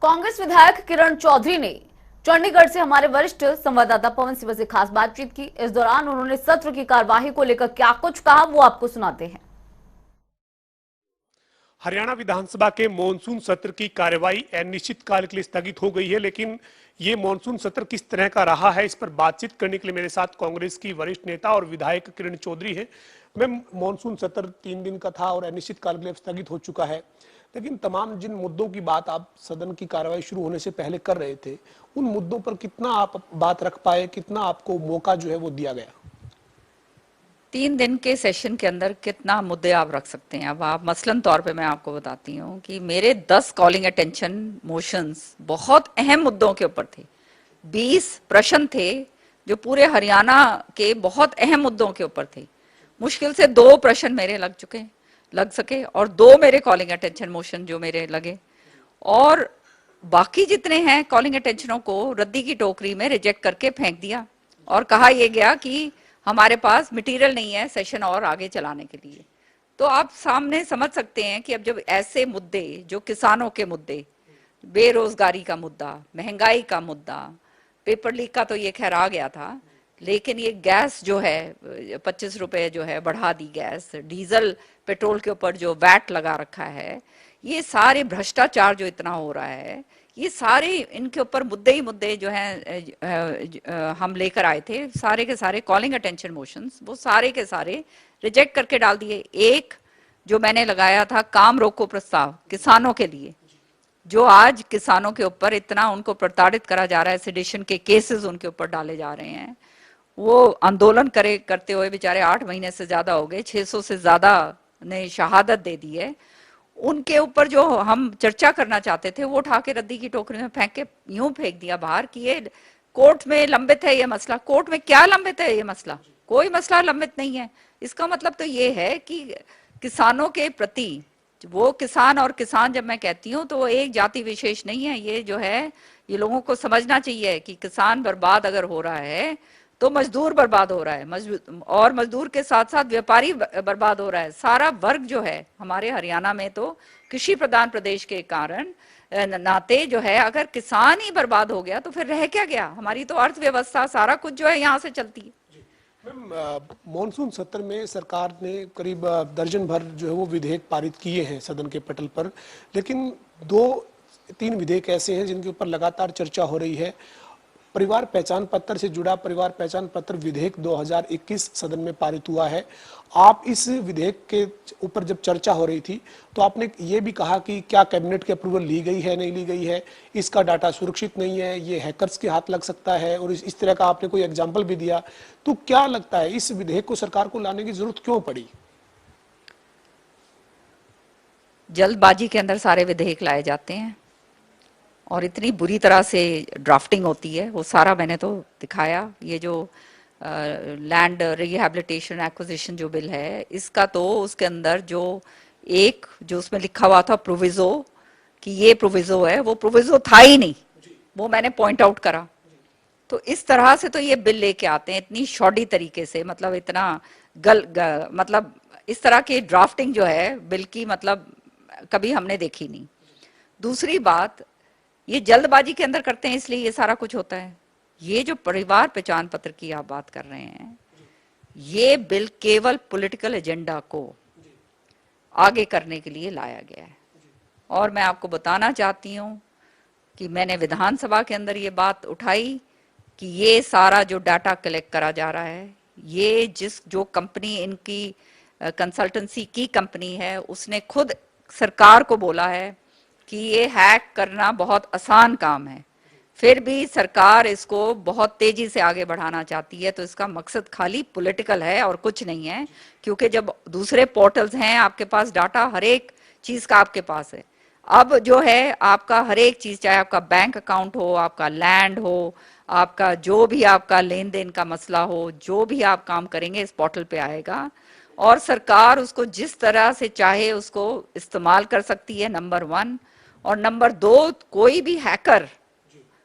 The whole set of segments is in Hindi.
कांग्रेस विधायक किरण चौधरी ने चंडीगढ़ से हमारे वरिष्ठ संवाददाता पवन सिंह से खास बातचीत की। इस दौरान उन्होंने सत्र की कार्यवाही को लेकर क्या कुछ कहा, वो आपको सुनाते हैं। हरियाणा विधानसभा के मॉनसून सत्र की कार्यवाही अनिश्चितकाल के लिए स्थगित हो गई है, लेकिन ये मॉनसून सत्र किस तरह का रहा है, इस पर बातचीत करने के लिए मेरे साथ कांग्रेस की वरिष्ठ नेता और विधायक किरण चौधरी हैं। मैम, मॉनसून सत्र 3 दिन का था और अनिश्चितकाल के लिए स्थगित हो चुका है, लेकिन तमाम जिन मुद्दों की बात आप सदन की कार्यवाही शुरू होने से पहले कर रहे थे, उन मुद्दों पर कितना आप बात रख पाए, कितना आपको मौका जो है वो दिया गया? 3 दिन के सेशन के अंदर कितना मुद्दे आप रख सकते हैं? अब आप मसलन तौर पे मैं आपको बताती हूँ कि मेरे 10 कॉलिंग अटेंशन मोशंस बहुत अहम मुद्दों के ऊपर थे। 20 प्रश्न थे जो पूरे हरियाणा के बहुत अहम मुद्दों के ऊपर थे। मुश्किल से 2 प्रश्न मेरे लग सके और 2 मेरे कॉलिंग अटेंशन मोशन जो मेरे लगे, और बाकी जितने हैं कॉलिंग अटेंशनों को रद्दी की टोकरी में रिजेक्ट करके फेंक दिया और कहा यह गया कि हमारे पास मटेरियल नहीं है सेशन और आगे चलाने के लिए। तो आप सामने समझ सकते हैं कि अब जब ऐसे मुद्दे, जो किसानों के मुद्दे, बेरोजगारी का मुद्दा, महंगाई का मुद्दा, पेपर लीक का तो ये खैर आ गया था, लेकिन ये गैस जो है 25 रुपए जो है बढ़ा दी गैस, डीजल पेट्रोल के ऊपर जो वैट लगा रखा है, ये सारे भ्रष्टाचार जो इतना हो रहा है, ये सारे इनके ऊपर मुद्दे ही मुद्दे जो हैं हम लेकर आए थे। सारे के सारे कॉलिंग अटेंशन मोशंस वो सारे के सारे रिजेक्ट करके डाल दिए। एक जो मैंने लगाया था काम रोको प्रस्ताव किसानों के लिए, जो आज किसानों के ऊपर इतना उनको प्रताड़ित करा जा रहा है, सेडिशन के केसेस उनके ऊपर डाले जा रहे हैं, वो आंदोलन करते हुए बेचारे 8 महीने से ज्यादा हो गए, 600 से ज्यादा ने शहादत दे दी है। उनके ऊपर जो हम चर्चा करना चाहते थे वो उठा के रद्दी की टोकरी में फेंक के यूं फेंक दिया बाहर कि ये कोर्ट में लंबित है ये मसला। कोर्ट में क्या लंबित है ये मसला? कोई मसला लंबित नहीं है। इसका मतलब तो ये है कि किसानों के प्रति, वो किसान, और किसान जब मैं कहती हूँ तो वो एक जाति विशेष नहीं है, ये जो है ये लोगों को समझना चाहिए कि किसान बर्बाद अगर हो रहा है तो मजदूर बर्बाद हो रहा है, और मजदूर के साथ साथ व्यापारी बर्बाद हो रहा है। सारा वर्ग जो है हमारे हरियाणा में तो कृषि प्रधान प्रदेश के कारण नाते जो है, अगर किसान ही बर्बाद हो गया तो फिर रह क्या गया? हमारी तो अर्थव्यवस्था सारा कुछ जो है यहाँ से चलती है। मॉनसून सत्र में सरकार ने करीब दर्जन भर जो है वो विधेयक पारित किए हैं सदन के पटल पर, लेकिन 2-3 विधेयक ऐसे हैं जिनके ऊपर लगातार चर्चा हो रही है। परिवार पहचान पत्र से जुड़ा परिवार पहचान पत्र विधेयक 2021 सदन में पारित हुआ है। आप इस विधेयक के ऊपर जब चर्चा हो रही थी तो आपने ये भी कहा कि क्या कैबिनेट की अप्रूवल ली गई है, नहीं ली गई है, इसका डाटा सुरक्षित नहीं है, ये हैकर्स के हाथ लग सकता है, और इस तरह का आपने कोई एग्जाम्पल भी दिया। तो क्या लगता है इस विधेयक को सरकार को लाने की जरूरत क्यों पड़ी? जल्दबाजी के अंदर सारे विधेयक लाए जाते हैं और इतनी बुरी तरह से ड्राफ्टिंग होती है, वो सारा मैंने तो दिखाया। ये जो लैंड रिहैबिलिटेशन एक्विजिशन जो बिल है, इसका तो उसके अंदर जो उसमें लिखा हुआ था प्रोविजो, कि ये प्रोविजो है, वो प्रोविजो था ही नहीं, वो मैंने पॉइंट आउट करा। तो इस तरह से तो ये बिल लेके आते हैं इतनी शॉडी तरीके से, मतलब इतना मतलब इस तरह की ड्राफ्टिंग जो है बिल की, मतलब कभी हमने देखी नहीं। दूसरी बात, ये जल्दबाजी के अंदर करते हैं इसलिए ये सारा कुछ होता है। ये जो परिवार पहचान पत्र की आप बात कर रहे हैं, ये बिल केवल पॉलिटिकल एजेंडा को आगे करने के लिए लाया गया है। और मैं आपको बताना चाहती हूं कि मैंने विधानसभा के अंदर ये बात उठाई कि ये सारा जो डाटा कलेक्ट करा जा रहा है, ये जो कंपनी इनकी कंसल्टेंसी की कंपनी है, उसने खुद सरकार को बोला है कि ये हैक करना बहुत आसान काम है, फिर भी सरकार इसको बहुत तेजी से आगे बढ़ाना चाहती है। तो इसका मकसद खाली पॉलिटिकल है और कुछ नहीं है, क्योंकि जब दूसरे पोर्टल्स हैं, आपके पास डाटा हर एक चीज का आपके पास है। अब जो है आपका हर एक चीज, चाहे आपका बैंक अकाउंट हो, आपका लैंड हो, आपका जो भी आपका लेन देन का मसला हो, जो भी आप काम करेंगे इस पोर्टल पे आएगा, और सरकार उसको जिस तरह से चाहे उसको इस्तेमाल कर सकती है, नंबर 1। और नंबर 2, कोई भी हैकर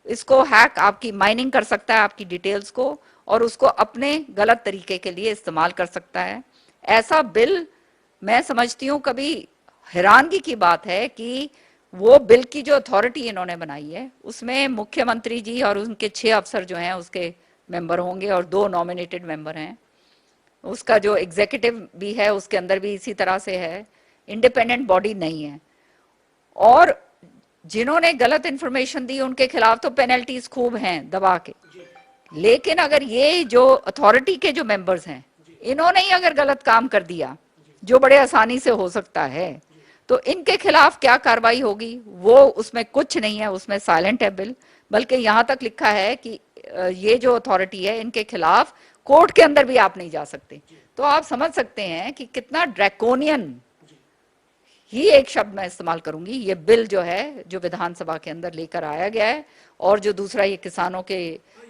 इसको हैक, आपकी माइनिंग कर सकता है आपकी डिटेल्स को, और उसको अपने गलत तरीके के लिए इस्तेमाल कर सकता है। ऐसा बिल मैं समझती हूँ, कभी हैरानगी की बात है कि वो बिल की जो अथॉरिटी इन्होंने बनाई है उसमें मुख्यमंत्री जी और उनके 6 अफसर जो हैं उसके मेंबर होंगे और 2 नॉमिनेटेड मेंबर हैं। उसका जो एग्जीक्यूटिव भी है उसके अंदर भी इसी तरह से है, इंडिपेंडेंट बॉडी नहीं है। और जिन्होंने गलत इंफॉर्मेशन दी उनके खिलाफ तो पेनल्टीज खूब हैं दबा के, लेकिन अगर ये जो अथॉरिटी के जो मेंबर्स हैं इन्होंने ही अगर गलत काम कर दिया जो बड़े आसानी से हो सकता है तो इनके खिलाफ क्या कार्रवाई होगी, वो उसमें कुछ नहीं है, उसमें साइलेंट है बिल। बल्कि यहां तक लिखा है कि ये जो अथॉरिटी है इनके खिलाफ कोर्ट के अंदर भी आप नहीं जा सकते। तो आप समझ सकते हैं कि कितना ड्रैकोनियन ही एक शब्द मैं इस्तेमाल करूंगी ये बिल जो है जो विधानसभा के अंदर लेकर आया गया है। और जो दूसरा ये किसानों के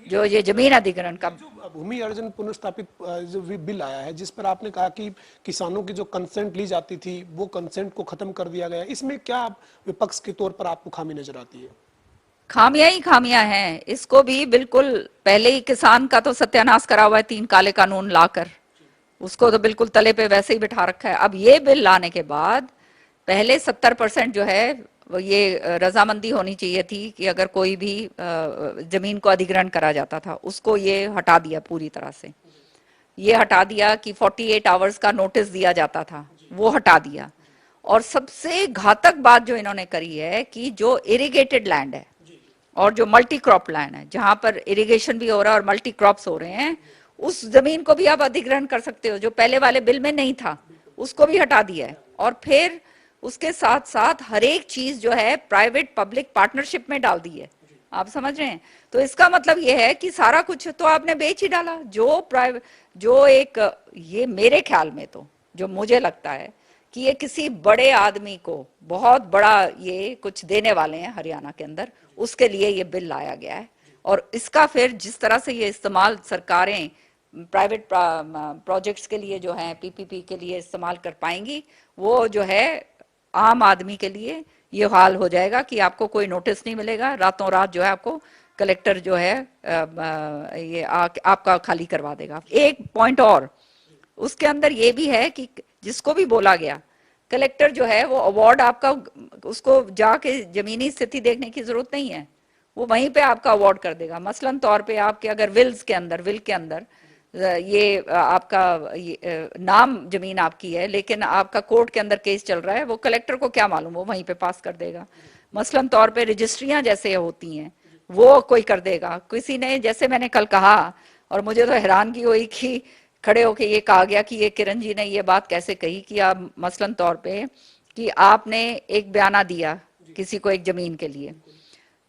जो ये जमीन अधिग्रहण का जो भूमि अर्जन पुनर्स्थापित जो बिल आया है जिस पर आपने कहा कि किसानों की जो कंसेंट ली जाती थी वो कंसेंट को खत्म कर दिया गया, इसमें क्या विपक्ष के तौर पर आपको खामी नजर आती है? खामियां ही खामियां हैं। इसको भी बिल्कुल पहले ही किसान का तो सत्यानाश करा हुआ है 3 काले कानून लाकर, उसको तो बिल्कुल तले पे वैसे ही बिठा रखा है। अब ये बिल लाने के बाद पहले 70% जो है वो ये रजामंदी होनी चाहिए थी कि अगर कोई भी जमीन को अधिग्रहण करा जाता था उसको ये हटा दिया पूरी तरह से। ये हटा दिया कि 48 आवर्स का नोटिस दिया जाता था, वो हटा दिया। और सबसे घातक बात जो इन्होंने करी है कि जो इरिगेटेड लैंड है और जो मल्टी क्रॉप लैंड है जहां पर इरिगेशन भी हो रहा है और मल्टी क्रॉप्स हो रहे हैं, उस जमीन को भी आप अधिग्रहण कर सकते हो जो पहले वाले बिल में नहीं था, उसको भी हटा दिया है। और फिर उसके साथ साथ हर एक चीज जो है प्राइवेट पब्लिक पार्टनरशिप में डाल दी है। आप समझ रहे हैं? तो इसका मतलब यह है कि सारा कुछ तो आपने बेच ही डाला। जो एक ये मेरे ख्याल में तो जो मुझे लगता है कि ये किसी बड़े आदमी को बहुत बड़ा ये कुछ देने वाले हैं हरियाणा के अंदर, उसके लिए ये बिल लाया गया है। और इसका फिर जिस तरह से ये इस्तेमाल सरकारें प्राइवेट प्रोजेक्ट्स के लिए जो है पीपीपी के लिए इस्तेमाल कर पाएंगी, वो जो है आम आदमी के लिए ये हाल हो जाएगा कि आपको कोई नोटिस नहीं मिलेगा, रातों रात जो है आपको कलेक्टर जो है ये आपका खाली करवा देगा। एक पॉइंट और उसके अंदर ये भी है कि जिसको भी बोला गया कलेक्टर जो है वो अवार्ड आपका उसको जाके जमीनी स्थिति देखने की जरूरत नहीं है, वो वहीं पे आपका अवार्ड कर देगा। मसलन तौर पे आपके अगर विल के अंदर ये आपका ये नाम जमीन आपकी है लेकिन आपका कोर्ट के अंदर केस चल रहा है, वो कलेक्टर को क्या मालूम, वो वहीं पे पास कर देगा। मसलन तौर पे रजिस्ट्रियां जैसे होती हैं वो कोई कर देगा। किसी ने जैसे मैंने कल कहा और मुझे तो हैरानगी हुई कि खड़े होके ये कहा गया कि ये किरण जी ने ये बात कैसे कही कि आप मसलन तौर पे कि आपने एक बयाना दिया किसी को एक जमीन के लिए,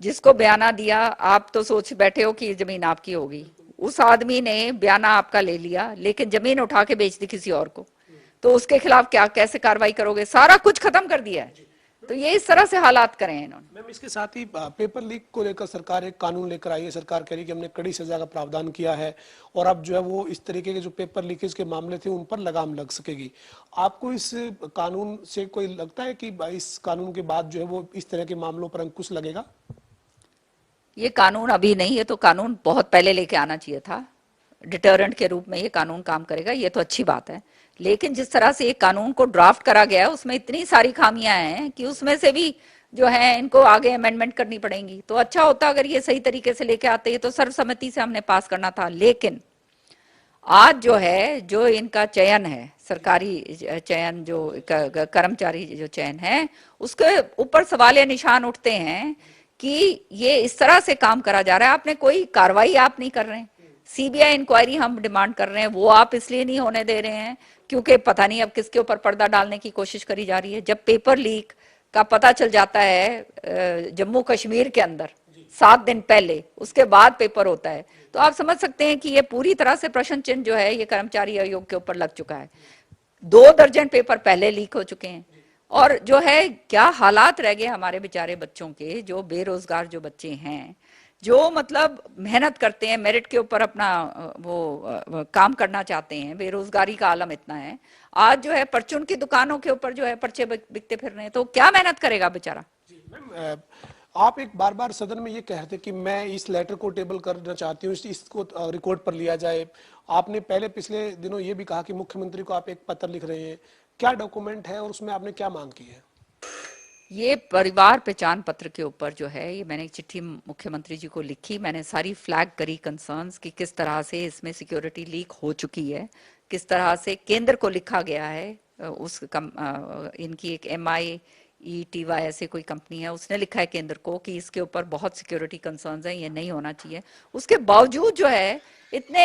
जिसको बयाना दिया आप तो सोच बैठे हो कि ये जमीन आपकी होगी, उस आदमी ने बयाना आपका ले लिया लेकिन जमीन उठा के बेच दी किसी और को, तो उसके खिलाफ क्या कैसे कार्रवाई करोगे? सारा कुछ खत्म कर दिया है। तो ये इस तरह से हालात करें इन्होंने। मैम इसके साथ ही पेपर लीक को लेकर सरकार एक कानून लेकर आई है। सरकार कह रही है कि हमने कड़ी सजा का प्रावधान किया है और अब जो है वो इस तरीके के जो पेपर लीकेज के मामले थे उन पर लगाम लग सकेगी। आपको इस कानून से कोई लगता है कि इस कानून के बाद जो है वो इस तरह के मामलों पर अंकुश लगेगा? ये कानून अभी नहीं है, तो कानून बहुत पहले लेके आना चाहिए था। डिटरेंट के रूप में ये कानून काम करेगा, ये तो अच्छी बात है। लेकिन जिस तरह से ये कानून को ड्राफ्ट करा गया है उसमें इतनी सारी खामियां हैं कि उसमें से भी जो है इनको आगे अमेंडमेंट करनी पड़ेंगी। तो अच्छा होता अगर ये सही तरीके से लेके आते, ये तो सर्वसम्मति से हमने पास करना था। लेकिन आज जो है जो इनका चयन है, सरकारी चयन जो कर्मचारी जो चयन है, उसके ऊपर सवाल या निशान उठते हैं कि ये इस तरह से काम करा जा रहा है। आपने कोई कार्रवाई आप नहीं कर रहे हैं। सीबीआई इंक्वायरी हम डिमांड कर रहे हैं, वो आप इसलिए नहीं होने दे रहे हैं क्योंकि पता नहीं अब किसके ऊपर पर्दा डालने की कोशिश करी जा रही है। जब पेपर लीक का पता चल जाता है जम्मू कश्मीर के अंदर 7 दिन पहले, उसके बाद पेपर होता है, तो आप समझ सकते हैं कि ये पूरी तरह से प्रश्न चिन्ह जो है ये कर्मचारी आयोग के ऊपर लग चुका है। 2 दर्जन पेपर पहले लीक हो चुके हैं और जो है क्या हालात रह गए हमारे बेचारे बच्चों के, जो बेरोजगार जो बच्चे हैं, जो मतलब मेहनत करते हैं, मेरिट के ऊपर अपना वो काम करना चाहते हैं, बेरोजगारी का आलम इतना है। आज जो है परचून की दुकानों के ऊपर जो है पर्चे बिकते फिर रहे हैं, तो क्या मेहनत करेगा बेचारा? मैम आप एक बार बार सदन में ये कहते कि मैं इस लेटर को टेबल करना चाहती हूँ, इसको रिकॉर्ड पर लिया जाए। आपने पहले पिछले दिनों ये भी कहा कि मुख्यमंत्री को आप एक पत्र लिख रहे हैं, क्या डॉक्यूमेंट है और उसमें आपने क्या मांग की है? ये परिवार पहचान पत्र के ऊपर जो है, ये मैंने एक चिट्ठी मुख्यमंत्री जी को लिखी, मैंने सारी फ्लैग करी कंसर्न्स कि किस तरह से इसमें सिक्योरिटी लीक हो चुकी है, किस तरह से केंद्र को लिखा गया है। इनकी एक MIETY ऐसे कोई कंपनी है, उसने लिखा है केंद्र को कि इसके ऊपर बहुत सिक्योरिटी कंसर्न्स हैं, ये नहीं होना चाहिए। उसके बावजूद जो है इतने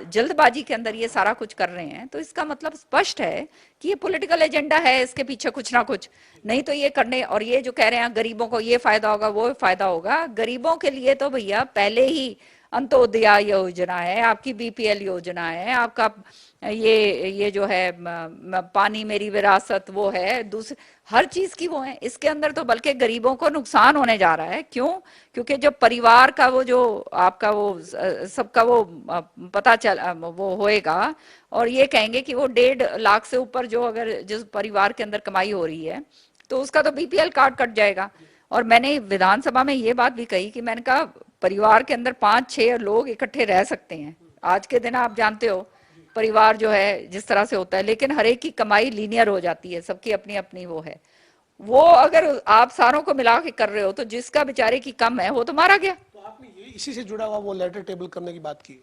जल्दबाजी के अंदर ये सारा कुछ कर रहे हैं, तो इसका मतलब स्पष्ट है कि ये पॉलिटिकल एजेंडा है, इसके पीछे कुछ ना कुछ। नहीं तो ये करने, और ये जो कह रहे हैं गरीबों को ये फायदा होगा वो फायदा होगा, गरीबों के लिए तो भैया पहले ही अंत्योदय योजना है, आपकी BPL योजना है, आपका ये जो है पानी मेरी विरासत वो है, दूसरे हर चीज की वो है। इसके अंदर तो बल्कि गरीबों को नुकसान होने जा रहा है। क्यों? क्योंकि जब परिवार का वो जो आपका वो सबका वो पता चल वो होएगा और ये कहेंगे कि वो 1.5 लाख से ऊपर जो अगर जिस परिवार के अंदर कमाई हो रही है तो उसका तो BPL कार्ड कट जाएगा। और मैंने विधानसभा में ये बात भी कही कि मैंने कहा परिवार के अंदर 5-6 लोग इकट्ठे रह सकते हैं। आज के दिन आप जानते हो परिवार जो है जिस तरह से होता है, लेकिन हर एक की कमाई लीनियर हो जाती है, सबकी अपनी अपनी वो है। वो अगर आप सारों को मिला के कर रहे हो तो जिसका बेचारे की कम है वो तो मारा गया। तो आपने ये इसी से जुड़ा हुआ वो लेटर टेबल करने की बात की?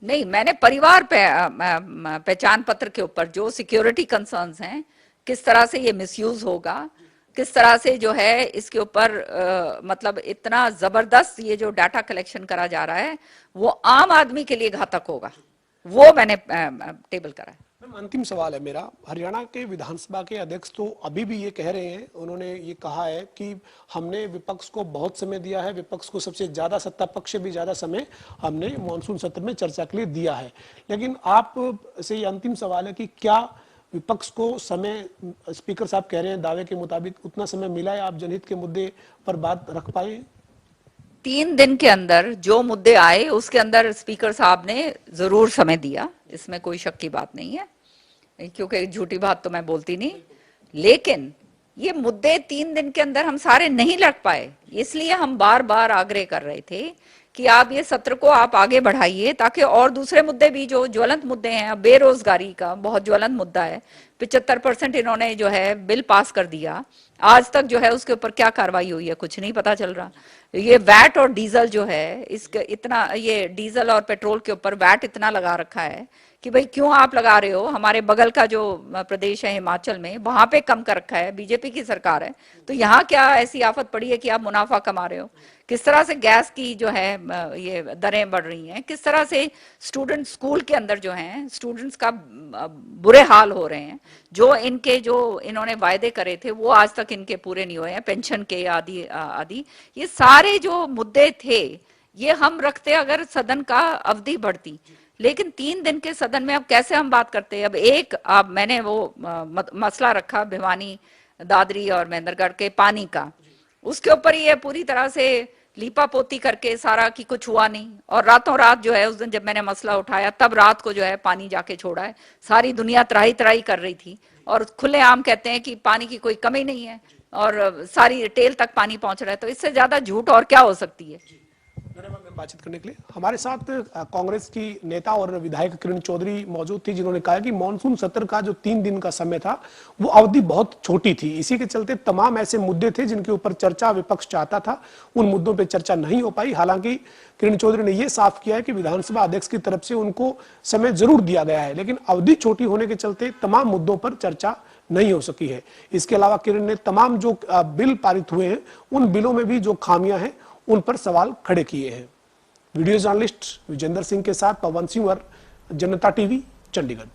नहीं, मैंने परिवार पहचान पत्र के ऊपर जो सिक्योरिटी कंसर्न्स हैं, किस तरह से ये मिसयूज होगा, किस तरह से जो है इसके ऊपर मतलब इतना जबरदस्त ये जो डाटा कलेक्शन करा जा रहा है वो आम आदमी के लिए घातक होगा, वो मैंने टेबल करा है। अंतिम सवाल है मेरा, हरियाणा के विधानसभा के अध्यक्ष तो अभी भी ये कह रहे हैं, उन्होंने ये कहा है कि हमने विपक्ष को बहुत समय दिया है, विपक्ष को सबसे ज्यादा, सत्ता पक्ष से भी ज्यादा समय हमने मानसून सत्र में चर्चा के लिए दिया है। लेकिन आप से ये अंतिम सवाल है कि क्या विपक्ष को समय, स्पीकर साहब कह रहे हैं दावे के मुताबिक उतना समय मिला है, आप जनहित के मुद्दे पर बात रख पाए? 3 दिन के अंदर जो मुद्दे आए उसके अंदर स्पीकर साहब ने जरूर समय दिया, इसमें कोई शक की बात नहीं है, क्योंकि झूठी बात तो मैं बोलती नहीं। लेकिन ये मुद्दे 3 दिन के अंदर हम सारे नहीं लड़ पाए, इसलिए हम बार बार आग्रह कर रहे थे कि आप ये सत्र को आप आगे बढ़ाइए ताकि और दूसरे मुद्दे भी जो ज्वलंत मुद्दे हैं, बेरोजगारी का बहुत ज्वलंत मुद्दा है, 75% इन्होंने जो है बिल पास कर दिया, आज तक जो है उसके ऊपर क्या कार्रवाई हुई है कुछ नहीं पता चल रहा। ये वैट और डीजल जो है इसके इतना, ये डीजल और पेट्रोल के ऊपर वैट इतना लगा रखा है कि भाई क्यों आप लगा रहे हो, हमारे बगल का जो प्रदेश है हिमाचल में वहां पे कम कर रखा है, बीजेपी की सरकार है, तो यहाँ क्या ऐसी आफत पड़ी है कि आप मुनाफा कमा रहे हो। किस तरह से गैस की जो है ये दरें बढ़ रही हैं, किस तरह से स्टूडेंट स्कूल के अंदर जो हैं स्टूडेंट्स का बुरे हाल हो रहे हैं, जो इन्होंने वायदे करे थे वो आज तक इनके पूरे नहीं हुए हैं, पेंशन के आदि आदि, ये सारे जो मुद्दे थे ये हम रखते अगर सदन का अवधि बढ़ती। लेकिन 3 दिन के सदन में अब कैसे हम बात करते हैं। अब मैंने वो मसला रखा भिवानी, दादरी और महेंद्रगढ़ के पानी का, उसके ऊपर ये पूरी तरह से लीपा पोती करके सारा कि कुछ हुआ नहीं, और रातों रात जो है उस दिन जब मैंने मसला उठाया तब रात को जो है पानी जाके छोड़ा है। सारी दुनिया त्राही त्राही कर रही थी और खुलेआम कहते हैं कि पानी की कोई कमी नहीं है और सारी रिटेल तक पानी पहुंच रहा है, तो इससे ज्यादा झूठ और क्या हो सकती है। बातचीत करने के लिए हमारे साथ कांग्रेस की नेता और विधायक किरण चौधरी मौजूद थी, जिन्होंने कहा कि मानसून सत्र का जो 3 दिन का समय था वो अवधि बहुत छोटी थी, इसी के चलते तमाम ऐसे मुद्दे थे जिनके ऊपर चर्चा विपक्ष चाहता था, उन मुद्दों पर चर्चा नहीं हो पाई। हालांकि किरण चौधरी ने यह साफ किया है कि विधानसभा अध्यक्ष की तरफ से उनको समय जरूर दिया गया है, लेकिन अवधि छोटी होने के चलते तमाम मुद्दों पर चर्चा नहीं हो सकी है। इसके अलावा किरण ने तमाम जो बिल पारित हुए हैं उन बिलों में भी जो खामियां हैं उन पर सवाल खड़े किए हैं। वीडियो जर्नलिस्ट विजेंद्र सिंह के साथ पवन सिंह, जनता टीवी, चंडीगढ़।